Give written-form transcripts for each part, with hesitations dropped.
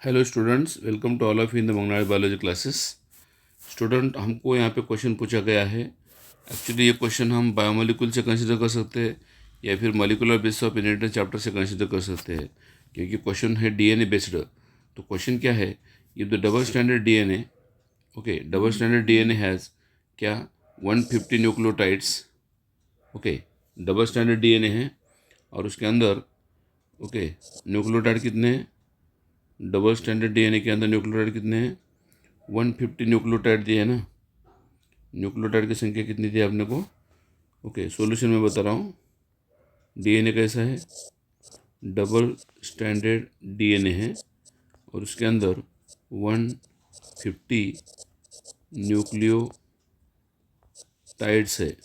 Hello students, welcome to all of in the मंगनाड biology classes. Student, हमको यहाँ पे क्वेश्चन पूछा गया है। एक्चुअली ये क्वेश्चन हम बायोमोलिकुल से कंसिडर कर सकते हैं या फिर molecular basis of inheritance chapter से कंसिडर कर सकते हैं, क्योंकि क्वेश्चन है डीएनए बेस्ड। तो क्वेश्चन क्या है, if the double standard DNA, okay, double standard DNA has क्या 150 nucleotides. Okay, double standard DNA है और उसके अंदर ओके न्यूक्लियोटाइड कितने हैं, डबल स्टैंडर्ड डीएनए के अंदर न्यूक्लियोटाइड कितने हैं, 150 न्यूक्लियोटाइड दिए है ना। न्यूक्लियोटाइड की संख्या कितनी थी आपने को। ओके, सॉल्यूशन में बता रहा हूँ। डीएनए कैसा है, डबल स्टैंडर्ड डीएनए है और उसके अंदर 150 न्यूक्लियोटाइड्स है,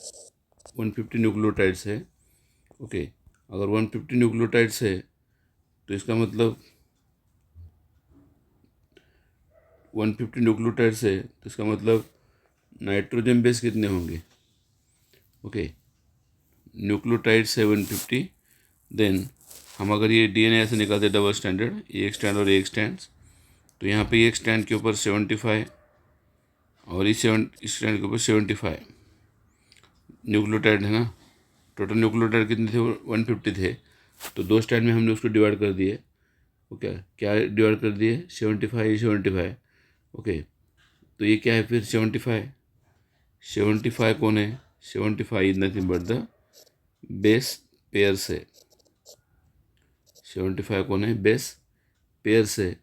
150 न्यूक्लियोटाइड्स है। ओके, अगर 150 न्यूक्लियोटाइड्स है तो इसका मतलब 150 न्यूक्लियोटाइड्स है तो इसका मतलब नाइट्रोजन बेस कितने होंगे। Okay, nucleotide 750। देन हम अगर ये डीएनए ऐसे निकालते डबल स्टैंडर्ड, एक स्टैंड और एक स्टैंड, तो यहाँ पे एक स्टैंड के ऊपर 75 और इस स्टैंड के ऊपर 75 न्यूक्लियोटाइड है ना। टोटल न्यूक्लियोटाइड कितने थे, 150 थे। तो दो स्टैंड में हमने उसको डिवाइड कर दिए। ओके, क्या डिवाइड कर दिए, 75 75। ओके, तो ये क्या है फिर 75, 75 कौन है, 75 is nothing but the base pair से। 75 कौन है, बेस पेयर से।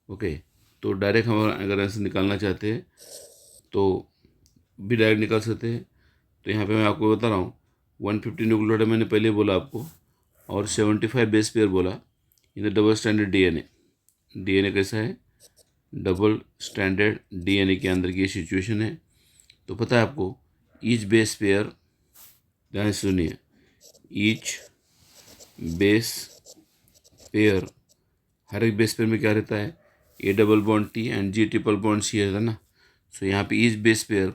ओके, तो डायरेक्ट हम अगर ऐसे निकालना चाहते हैं तो भी डायरेक्ट निकाल सकते हैं। तो यहाँ पे मैं आपको बता रहा हूँ 150 न्यूक्लियोटाइड मैंने पहले बोला आपको और 75 बेस पेयर बोला in the double standard DNA. DNA कैसा है, डबल स्टैंडर्ड डीएनए के अंदर की ये सिचुएशन है। तो पता है आपको ईच बेस पेयर, ध्यान से सुनिए, ईच बेस पेयर, हर एक बेस पेयर में क्या रहता है, A double bond T and G triple bond C है ना। सो यहाँ पे each base pair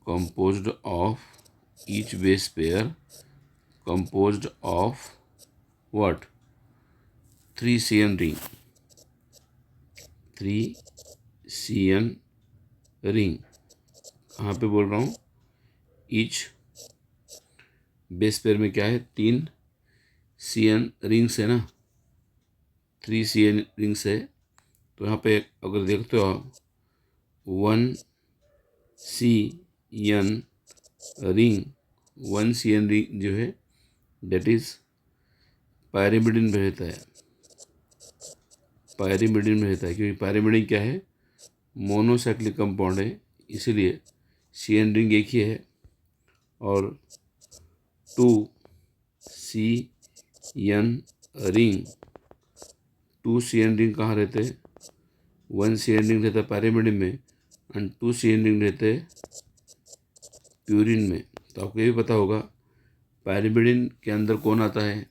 composed of each base pair composed of what, 3CN ring, 3CN ring। कहाँ पे बोल रहा हूँ, ईच बेस पेयर में क्या है, 3 CN रिंग्स है ना, 3CN रिंग्स है। तो यहाँ पे अगर देखते हो आप 1CN रिंग, 1CN रिंग जो है डेट इज पायरिमिडिन में रहता है, पायरिमिडिन में रहता है, क्योंकि पायरिमिडिन क्या है, मोनोसाइक्लिक कंपाउंड है, इसीलिए CN रिंग एक ही है। और 2CN रिंग, 2CN रिंग कहाँ रहते हैं, 1CN रिंग रहता है पायरिमिडिन में एंड 2CN रिंग रहते हैं प्यूरिन में। तो आपको ये भी पता होगा पायरिमिडिन के अंदर कौन आता है,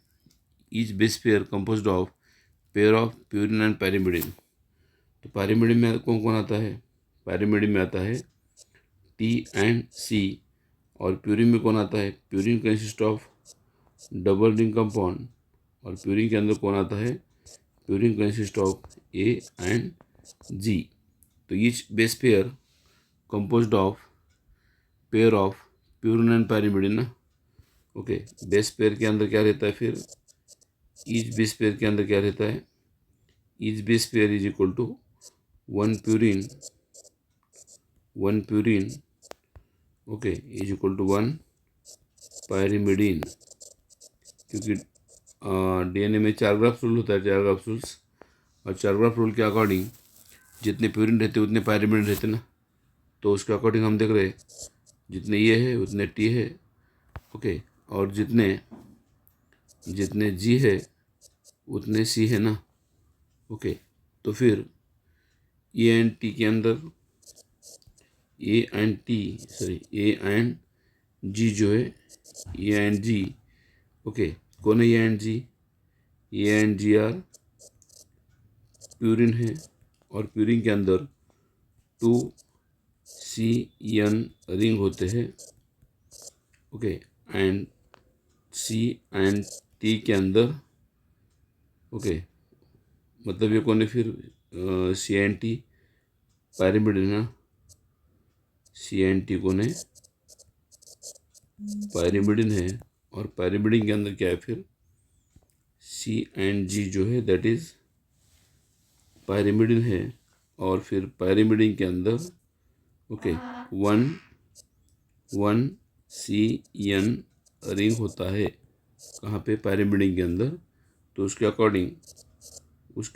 each base pair composed of pair of purine and pyrimidine. तो पायरिमिडिन में कौन कौन आता है, पायरिमिडिन में आता है T एंड C। और प्यूरिन में कौन आता है, purine consist of double ring compound और प्यूरिन के अंदर कौन आता है, purine consist of A and G। तो each base pair composed of pair of purine and pyrimidine ना। ओके, बेस पेयर के अंदर क्या रहता है फिर, ईच बेस पेयर के अंदर क्या रहता है, each base pair is equal to one purine okay is equal to 1 pyrimidine. क्योंकि डीएनए में 4 ग्राफ रूल होता है, 4 ग्राफ रूल्स, और 4 ग्राफ रूल के अकॉर्डिंग जितने प्यूरिन रहते उतने पायरिमिडिन रहते ना। तो उसके अकॉर्डिंग हम देख रहे हैं जितने ये है उतने टी है। ओके, और जितने जी है उतने सी है ना। ओके, तो फिर ए एंड टी के अंदर ए एंड जी जो है, ए एंड जी, ओके, कौन है A and G, A and G are purine है और प्यूरिन के अंदर 2CN रिंग होते हैं। Okay, and C and T के अंदर, ओके, मतलब ये कौन है फिर, CNT पायरिमिडिन है ना, CNT कौन है, पायरिमिडिन है, और पायरिमिडिन के अंदर क्या है फिर, CNG जो है दैट इज पायरिमिडिन है, और फिर पायरिमिडिन के अंदर ओके 1,1,CN रिंग होता है, कहाँ पे, पायरिमिडिन के अंदर। तो उसके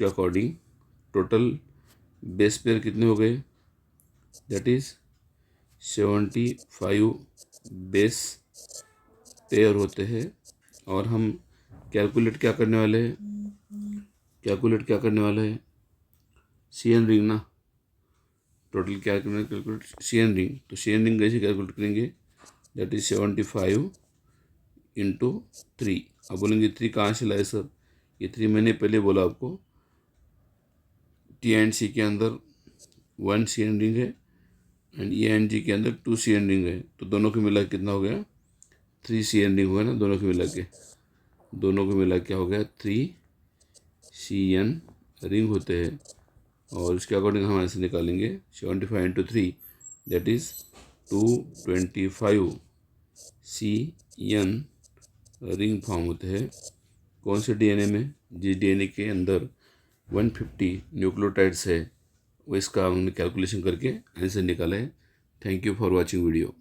अकॉर्डिंग टोटल बेस पेयर कितने हो गए, दैट इज 75 बेस पेयर होते हैं। और हम कैलकुलेट क्या करने वाले हैं, CN रिंग ना, टोटल क्या करना है, कैलकुलेट CN रिंग। तो CN रिंग कैसे कैलकुलेट करेंगे, दैट इज 75 इंटू 3। अब बोलेंगे 3 कहाँ से लाए सर, ये 3 मैंने पहले बोला आपको, TNC के अंदर 1 CN रिंग है एंड ENG के अंदर 2 CN रिंग है, तो दोनों को मिला कितना हो गया, 3 CN रिंग हुआ ना, दोनों को मिला क्या हो गया, 3 CN रिंग होते हैं। और इसके अकॉर्डिंग हम ऐसे निकालेंगे 75 into 3 that is 225 CN ring form होते हैं। कौन से DNA में, जिस DNA के अंदर 150 न्यूक्लियोटाइड्स है, वो इसका हमने कैलकुलेशन करके आंसर निकाला है। Thank you for watching video.